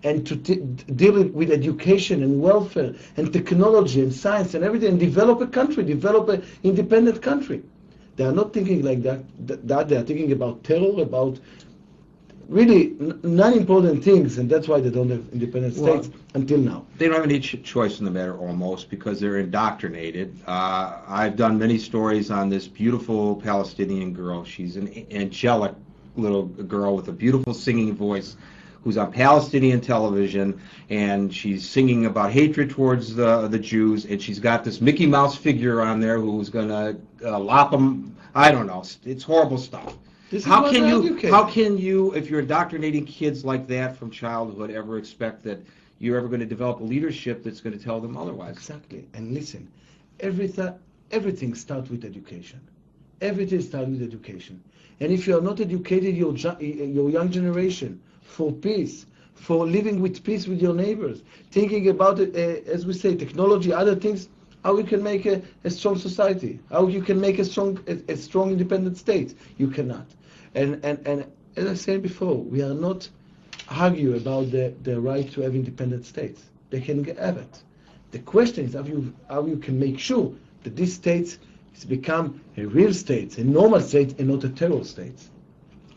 and to deal with education and welfare and technology and science and everything, and develop a country, develop an independent country. They are not thinking like that. They are thinking about terror, about really non-important things, and that's why they don't have independent states until now. They don't have any choice in the matter, almost, because they're indoctrinated. I've done many stories on this beautiful Palestinian girl. She's an angelic little girl with a beautiful singing voice who's on Palestinian television, and she's singing about hatred towards the Jews, and she's got this Mickey Mouse figure on there who's going to lop them. I don't know. It's horrible stuff. How can you, if you're indoctrinating kids like that from childhood, ever expect that you're ever going to develop a leadership that's going to tell them otherwise? Exactly. And listen, everything starts with education. Everything starts with education. And if you are not educated, your young generation, for peace, for living with peace with your neighbors, thinking about it, as we say, technology, other things, how you can make a strong society, how you can make a strong independent state. You cannot. And as I said before, we are not arguing about the right to have independent states. They can have it. The question is how you can make sure that these states become a real state, a normal state, and not a terror state.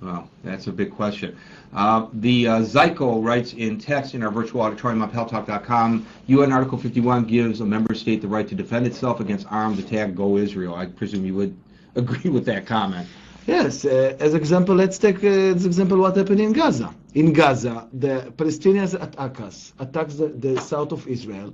Well, that's a big question. The Zyko writes in text in our virtual auditorium on paltalk.com, UN Article 51 gives a member state the right to defend itself against armed attack. Go Israel. I presume you would agree with that comment. Yes. As example, let's take as example what happened in Gaza. In Gaza, the Palestinians attacks the south of Israel,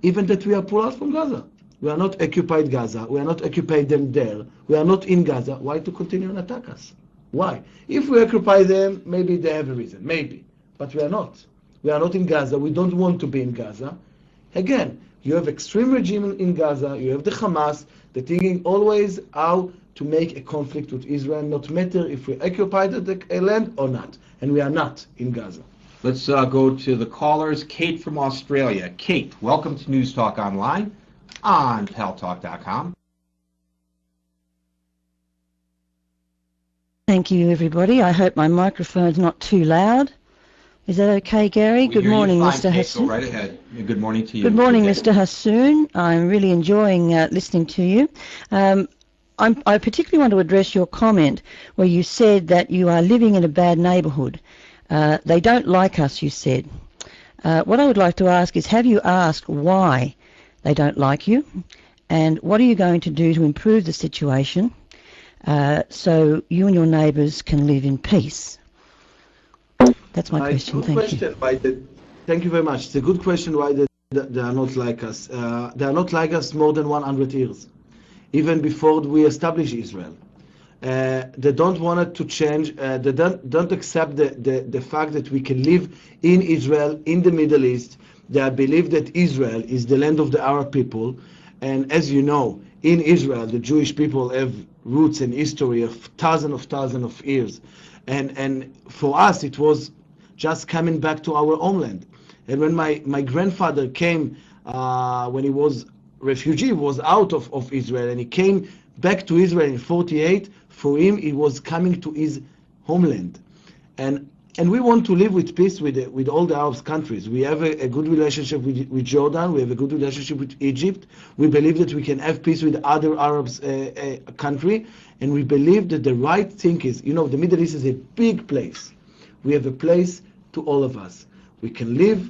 even that we are pulled out from Gaza. We are not occupied Gaza. We are not occupied them there. We are not in Gaza. Why to continue and attack us? Why? If we occupy them, maybe they have a reason. Maybe. But we are not. We are not in Gaza. We don't want to be in Gaza. Again, you have extreme regime in Gaza. You have the Hamas. They're thinking always how to make a conflict with Israel, not matter if we occupy the land or not. And we are not in Gaza. Let's go to the callers. Kate from Australia. Kate, welcome to News Talk Online on paltalk.com. Thank you, everybody. I hope my microphone's not too loud. Is that okay, Gary? Good morning, Mr. Hassoun. Go right ahead. Good morning to you. Good morning, Mr. Hassoun. I'm really enjoying listening to you. I particularly want to address your comment where you said that you are living in a bad neighbourhood. They don't like us, you said. What I would like to ask is, have you asked why they don't like you? And what are you going to do to improve the situation so you and your neighbours can live in peace? That's my question. Thank you. Thank you very much. It's a good question why they are not like us. They are not like us more than 100 years, even before we established Israel. They don't want it to change. They don't accept the fact that we can live in Israel, in the Middle East. They believe that Israel is the land of the Arab people. And as you know, in Israel, the Jewish people have roots and history of thousands of years. And for us, it was just coming back to our homeland. And when my grandfather came, when he was refugee, was out of Israel, and he came back to Israel in 1948, for him, it was coming to his homeland. And we want to live with peace with all the Arab countries. We have a good relationship with Jordan. We have a good relationship with Egypt. We believe that we can have peace with other Arab country. And we believe that the right thing is, the Middle East is a big place. We have a place to all of us. We can live,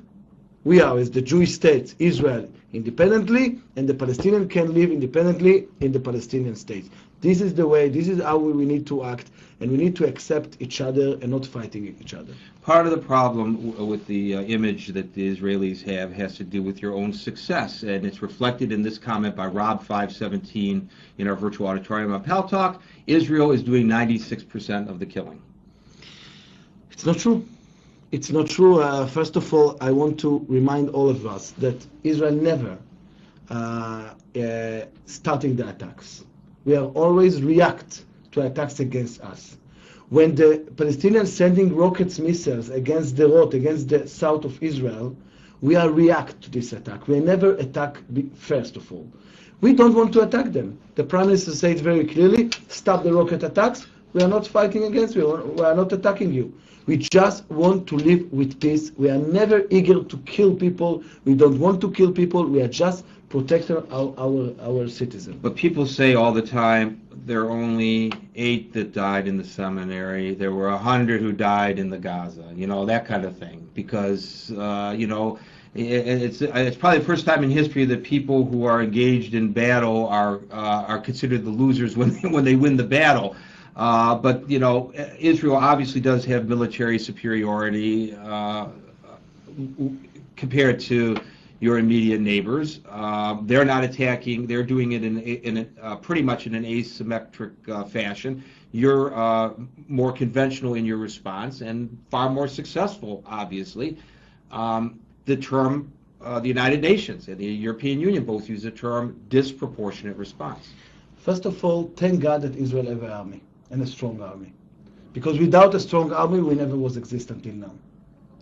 we are as the Jewish state, Israel, independently, and the Palestinians can live independently in the Palestinian state. This is the way, this is how we need to act, and we need to accept each other and not fighting each other. Part of the problem with the image that the Israelis have has to do with your own success, and it's reflected in this comment by Rob517 in our virtual auditorium on Pal Talk. Israel is doing 96% of the killing. It's not true. It's not true. First of all, I want to remind all of us that Israel never starting the attacks. We are always react to attacks against us. When the Palestinians sending rockets, missiles against the road, against the south of Israel, we are react to this attack. We never attack first of all. We don't want to attack them. The Prime Minister said very clearly, stop the rocket attacks. We are not fighting against you. We are not attacking you. We just want to live with peace. We are never eager to kill people. We don't want to kill people. We are just protecting our citizens. But people say all the time, there are only 8 that died in the seminary. There were 100 who died in the Gaza, that kind of thing. Because, it's probably the first time in history that people who are engaged in battle are considered the losers when they win the battle. But Israel obviously does have military superiority compared to your immediate neighbors. They're not attacking. They're doing it in pretty much in an asymmetric fashion. You're more conventional in your response and far more successful, obviously. The term the United Nations and the European Union both use the term disproportionate response. First of all, thank God that Israel have an army, and a strong army. Because without a strong army, we never was exist until now.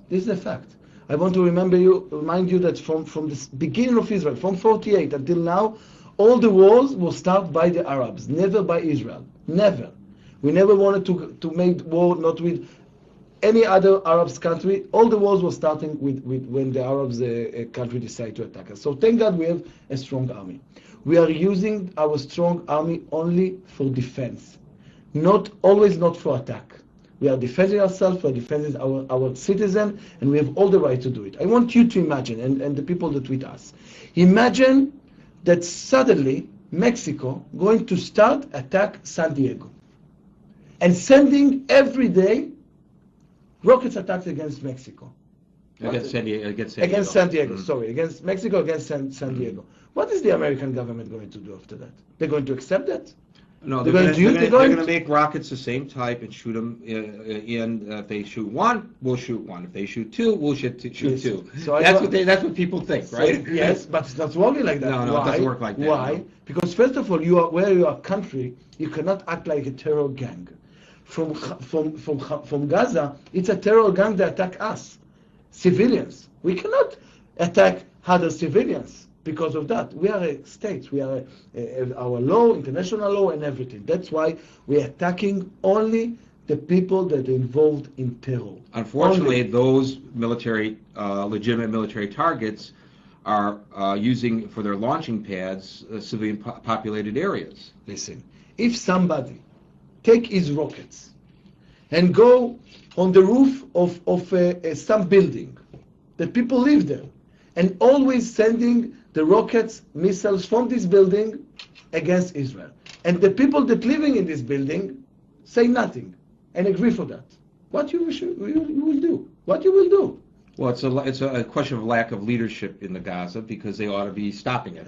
This is a fact. I want to remind you that from the beginning of Israel, from 48 until now, all the wars were started by the Arabs, never by Israel. Never. We never wanted to make war, not with any other Arab country. All the wars were starting with when the Arabs country decided to attack us. So thank God we have a strong army. We are using our strong army only for defense, not for attack. We are defending ourselves, we are defending our citizens, and we have all the right to do it. I want you to imagine, and the people that with us, imagine that suddenly Mexico going to start attack San Diego and sending every day rockets attacks against Mexico. Against San Diego. Against Mexico, against San Diego. What is the American government going to do after that? They're going to accept that? No, they're going to make rockets the same type and shoot them in. If they shoot one, we'll shoot one. If they shoot two, we'll shoot two. So that's what people think, right? Yes, but it's not working like that. No, it doesn't work like that. Why? No. Because first of all, where you are a country, you cannot act like a terror gang. From Gaza, it's a terror gang that attack us, civilians. We cannot attack other civilians. Because of that, we are a state. We are our law, international law, and everything. That's why we are attacking only the people that are involved in terror. Unfortunately, those legitimate military targets are using for their launching pads civilian populated areas. Listen, if somebody take his rockets and go on the roof of some building that people live there, and always sending the rockets, missiles from this building against Israel. And the people that living in this building say nothing and agree for that. What you will do? What you will do? Well, it's a question of lack of leadership in the Gaza because they ought to be stopping it.